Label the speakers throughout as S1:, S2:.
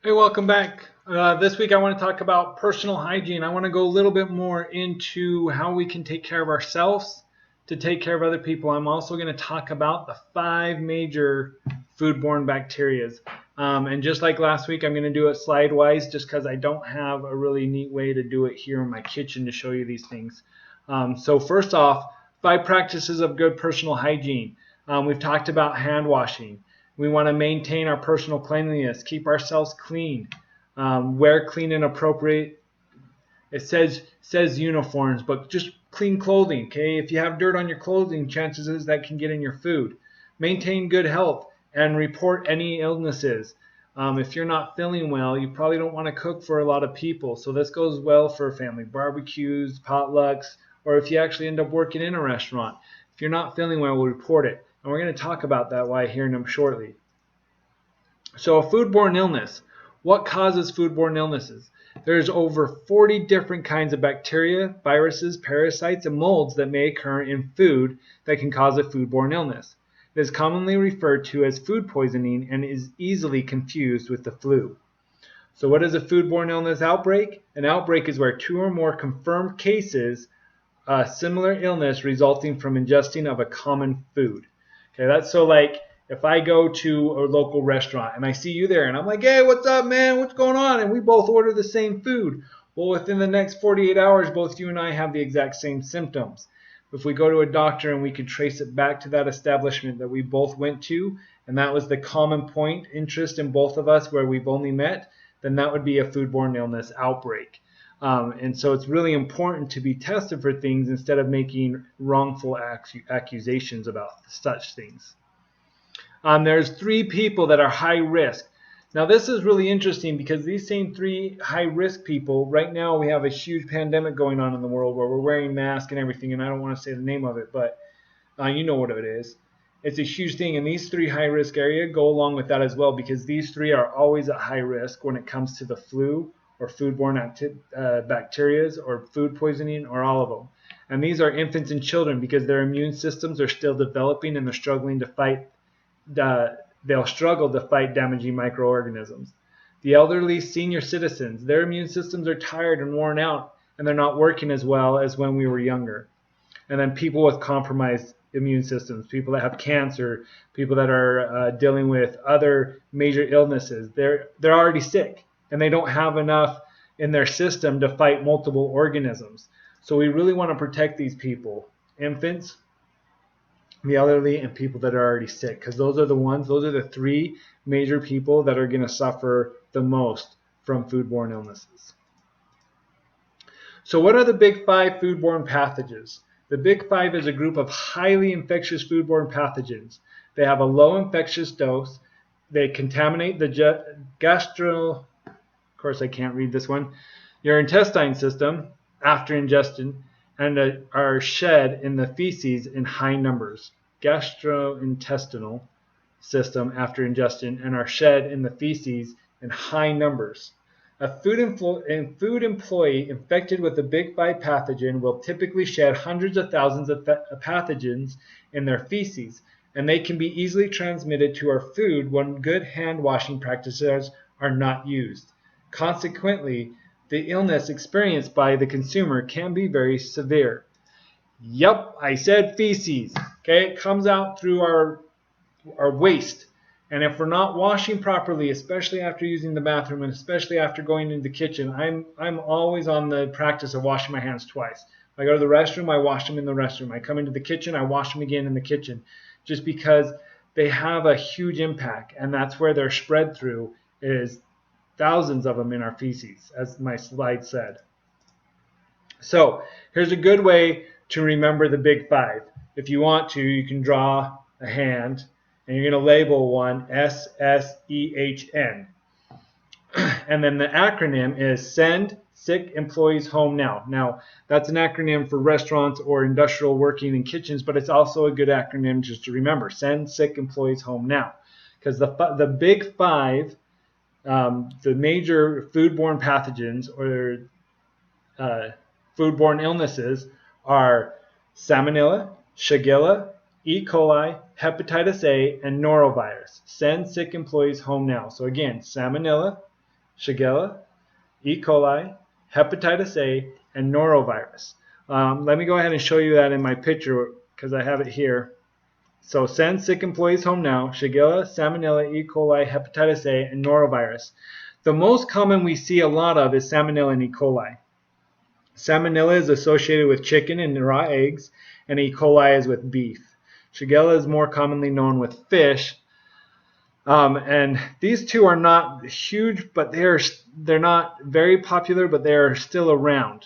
S1: Hey, welcome back. This week I want to talk about personal hygiene. I want to go a little bit more into how we can take care of ourselves to take care of other people. I'm also going to talk about the 5 major foodborne bacterias. And just like last week, I'm going to do it slide-wise just because I don't have a really neat way to do it here in my kitchen to show you these things. So first off, 5 practices of good personal hygiene. We've talked about hand washing. We want to maintain our personal cleanliness, keep ourselves clean, wear clean and appropriate. It says uniforms, but just clean clothing. Okay, if you have dirt on your clothing, chances is that can get in your food. Maintain good health and report any illnesses. If you're not feeling well, you probably don't want to cook for a lot of people. So this goes well for family barbecues, potlucks, or if you actually end up working in a restaurant. If you're not feeling well, we'll report it. And we're going to talk about that why here in them shortly. So a foodborne illness. What causes foodborne illnesses? There's over 40 different kinds of bacteria, viruses, parasites, and molds that may occur in food that can cause a foodborne illness. It is commonly referred to as food poisoning and is easily confused with the flu. So what is a foodborne illness outbreak? An outbreak is where 2 or more confirmed cases a similar illness resulting from ingesting of a common food. Okay, that's so like if I go to a local restaurant and I see you there and I'm like, hey, what's up, man? What's going on? And we both order the same food. Well, within the next 48 hours, both you and I have the exact same symptoms. If we go to a doctor and we can trace it back to that establishment that we both went to, and that was the common point interest in both of us where we've only met, then that would be a foodborne illness outbreak. And so it's really important to be tested for things instead of making wrongful accusations about such things. There's 3 people that are high risk. Now this is really interesting because these same 3 high risk people, right now we have a huge pandemic going on in the world where we're wearing masks and everything, and I don't want to say the name of it, but you know what it is. It's a huge thing, and these 3 high-risk areas go along with that as well because these 3 are always at high risk when it comes to the flu or foodborne bacteria or food poisoning or all of them. And these are infants and children because their immune systems are still developing and they're struggling to fight. They'll struggle to fight damaging microorganisms. The elderly, senior citizens, their immune systems are tired and worn out, and they're not working as well as when we were younger. And then people with compromised immune systems, people that have cancer, people that are dealing with other major illnesses. They're already sick and they don't have enough in their system to fight multiple organisms. So we really want to protect these people, infants, the elderly, and people that are already sick, because those are the 3 major people that are going to suffer the most from foodborne illnesses. So what are the big 5 foodborne pathogens? The big 5 is a group of highly infectious foodborne pathogens. They have a low infectious dose. They contaminate the of course I can't read this one, your intestine system after ingestion, and are shed in the feces in high numbers. Gastrointestinal system after ingestion and are shed in the feces in high numbers. A food employee infected with the big 5 pathogen will typically shed hundreds of thousands of pathogens in their feces, and they can be easily transmitted to our food when good hand washing practices are not used. Consequently, the illness experienced by the consumer can be very severe. Yep, I said feces. Okay, it comes out through our waste. And if we're not washing properly, especially after using the bathroom and especially after going into the kitchen, I'm always on the practice of washing my hands twice. If I go to the restroom, I wash them in the restroom. I come into the kitchen, I wash them again in the kitchen, just because they have a huge impact, and that's where they're spread through is thousands of them in our feces, as my slide said. So here's a good way to remember the big 5. If you want to, you can draw a hand and you're going to label one SSEHN. And then the acronym is Send Sick Employees Home Now. Now, that's an acronym for restaurants or industrial working in kitchens, but it's also a good acronym just to remember. Send Sick Employees Home Now. Because the big 5, the major foodborne pathogens or foodborne illnesses are Salmonella, Shigella, E. coli, hepatitis A, and norovirus. Send sick employees home now. So again, Salmonella, Shigella, E. coli, hepatitis A, and norovirus. Let me go ahead and show you that in my picture because I have it here. So send sick employees home now. Shigella, Salmonella, E. coli, hepatitis A, and norovirus. The most common we see a lot of is Salmonella and E. coli. Salmonella is associated with chicken and raw eggs, and E. coli is with beef. Shigella is more commonly known with fish. And these two are not huge, but they're not very popular, but they're still around.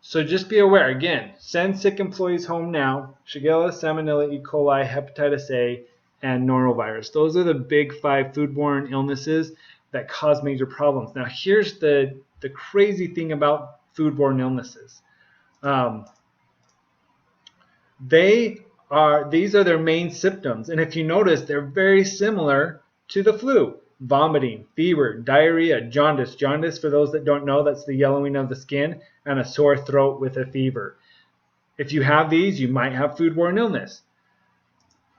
S1: So just be aware, again, send sick employees home now. Shigella, Salmonella, E. coli, hepatitis A, and norovirus. Those are the big 5 foodborne illnesses that cause major problems. Now here's the crazy thing about foodborne illnesses. These are their main symptoms, and if you notice, they're very similar to the flu. Vomiting, fever, diarrhea, jaundice. Jaundice, for those that don't know, that's the yellowing of the skin, and a sore throat with a fever. If you have these, you might have foodborne illness.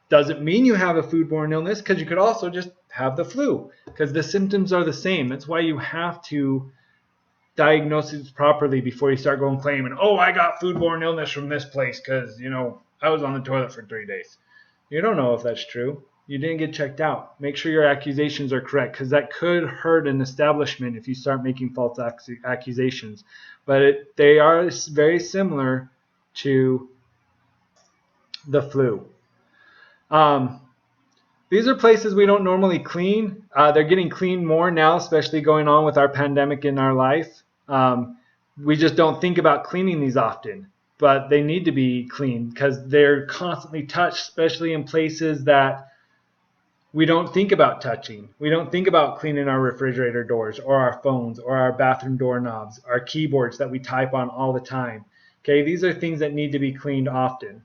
S1: Doesn't mean you have a foodborne illness, because you could also just have the flu, because the symptoms are the same. That's why you have to diagnose it properly before you start going claiming, oh, I got foodborne illness from this place because, I was on the toilet for 3 days. You don't know if that's true. You didn't get checked out. Make sure your accusations are correct, because that could hurt an establishment if you start making false accusations. But they are very similar to the flu. These are places we don't normally clean. They're getting cleaned more now, especially going on with our pandemic in our life. We just don't think about cleaning these often, but they need to be cleaned because they're constantly touched, especially in places that we don't think about touching. We don't think about cleaning our refrigerator doors or our phones or our bathroom doorknobs, our keyboards that we type on all the time. Okay, these are things that need to be cleaned often.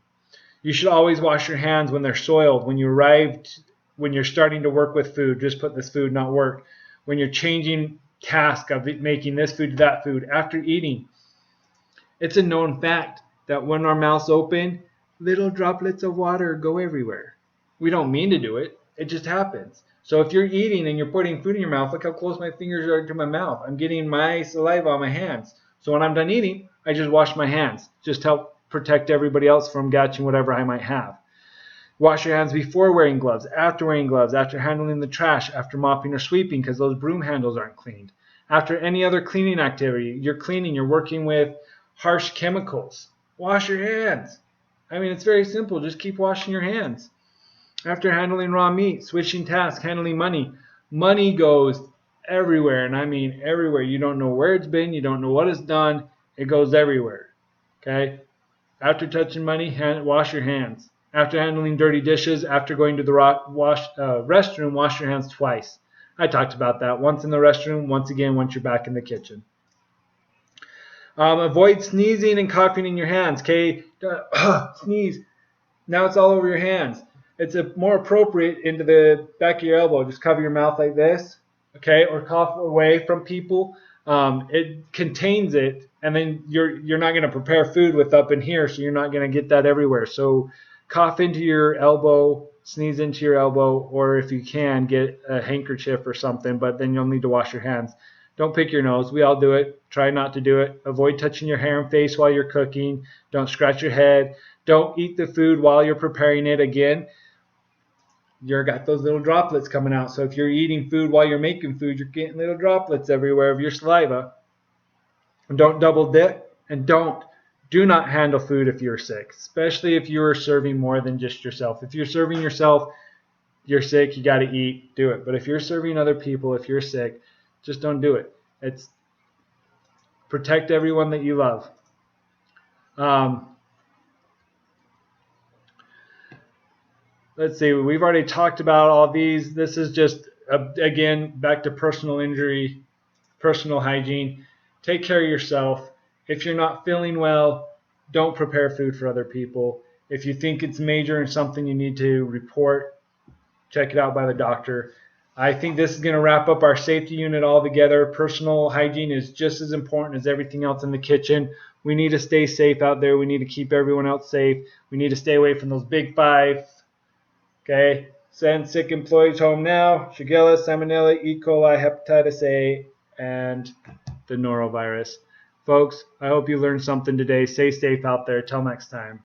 S1: You should always wash your hands when they're soiled. When you arrived, when you're starting to work with food, just put this food, not work. When you're changing task of making this food to that food, after eating. It's a known fact that when our mouths open, little droplets of water go everywhere. We don't mean to do it. It just happens. So if you're eating and you're putting food in your mouth, look how close my fingers are to my mouth. I'm getting my saliva on my hands. So when I'm done eating, I just wash my hands. Just help protect everybody else from catching whatever I might have. Wash your hands before wearing gloves, after handling the trash, after mopping or sweeping because those broom handles aren't cleaned. After any other cleaning activity, you're working with harsh chemicals. Wash your hands. I mean, it's very simple. Just keep washing your hands. After handling raw meat, switching tasks, handling money. Money goes everywhere, and I mean everywhere. You don't know where it's been. You don't know what it's done. It goes everywhere. Okay? After touching money, wash your hands. After handling dirty dishes, after going to the restroom, wash your hands twice. I talked about that. Once in the restroom, once again once you're back in the kitchen. Avoid sneezing and coughing in your hands. Okay, sneeze. Now it's all over your hands. It's more appropriate into the back of your elbow. Just cover your mouth like this, okay, or cough away from people. It contains it, and then you're not going to prepare food with up in here, so you're not going to get that everywhere. So cough into your elbow, sneeze into your elbow, or if you can, get a handkerchief or something, but then you'll need to wash your hands. Don't pick your nose. We all do it. Try not to do it. Avoid touching your hair and face while you're cooking. Don't scratch your head. Don't eat the food while you're preparing it. Again, you've got those little droplets coming out. So if you're eating food while you're making food, you're getting little droplets everywhere of your saliva. And don't double dip, and do not handle food if you're sick, especially if you're serving more than just yourself. If you're serving yourself, you're sick, you got to eat, do it. But if you're serving other people, if you're sick, just don't do it. It's protect everyone that you love. Let's see, we've already talked about all these. This is just, again, back to personal injury, personal hygiene. Take care of yourself. If you're not feeling well, don't prepare food for other people. If you think it's major and something you need to report, check it out by the doctor. I think this is going to wrap up our safety unit altogether. Personal hygiene is just as important as everything else in the kitchen. We need to stay safe out there. We need to keep everyone else safe. We need to stay away from those big 5. Okay, send sick employees home now. Shigella, Salmonella, E. coli, hepatitis A, and the norovirus. Folks, I hope you learned something today. Stay safe out there. Till next time.